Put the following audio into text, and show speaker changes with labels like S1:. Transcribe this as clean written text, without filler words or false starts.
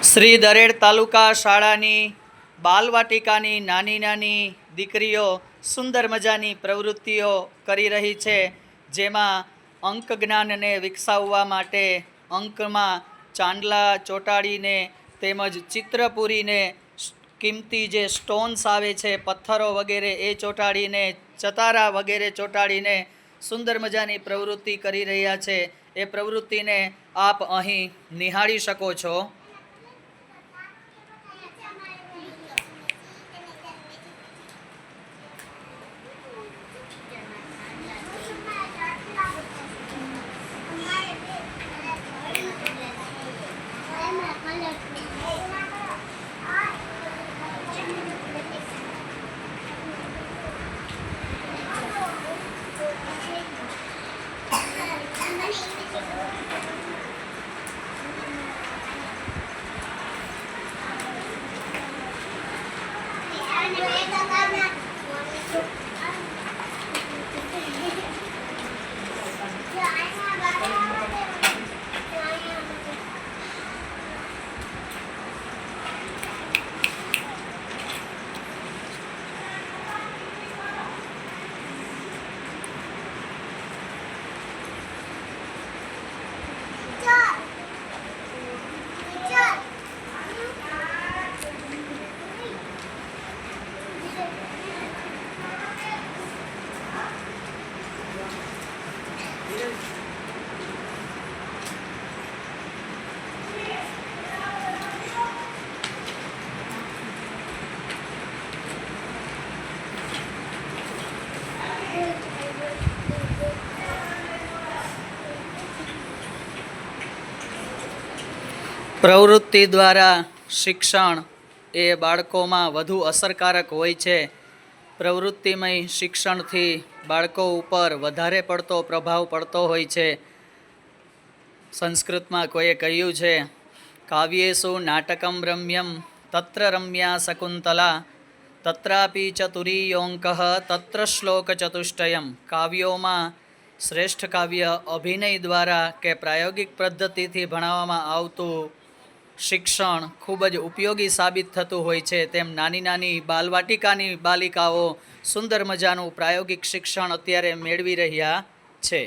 S1: શ્રી દરેડ તાલુકા શાળાની બાલવાટિકાની નાની નાની દીકરીઓ સુંદર મજાની પ્રવૃત્તિઓ કરી રહી છે, જેમાં અંક જ્ઞાનને વિકસાવવા માટે અંકમાં ચાંદલા ચોંટાડીને તેમજ ચિત્ર પૂરીને કિંમતી જે સ્ટોન્સ આવે છે, પથ્થરો વગેરે એ ચોંટાડીને, ચતારા વગેરે ચોંટાડીને સુંદર મજાની પ્રવૃત્તિ કરી રહ્યા છે. એ પ્રવૃત્તિને આપ અહીં નિહાળી શકો છો. પ્રવૃત્તિ દ્વારા શિક્ષણ એ બાળકોમાં વધુ અસરકારક હોય છે. પ્રવૃત્તિમય શિક્ષણથી બાળકો ઉપર વધારે પડતો પ્રભાવ પડતો હોય છે. સંસ્કૃતમાં કોઈએ કહ્યું છે, કાવ્યેષુ નાટકમ રમ્યમ તત્ર રમ્યા શકુંતલા તત્રાપી ચતુરીયોંકઃ તત્ર શ્લોક ચતુષ્ટયમ. કાવ્યોમાં શ્રેષ્ઠ કાવ્ય અભિનય દ્વારા કે પ્રાયોગિક પદ્ધતિથી ભણાવવામાં આવતું શિક્ષણ ખૂબ જ ઉપયોગી સાબિત થતું હોય છે. તેમ નાની નાની બાલવાટિકાની બાલિકાઓ સુંદર મજાનું પ્રાયોગિક શિક્ષણ અત્યારે મેળવી રહ્યા છે.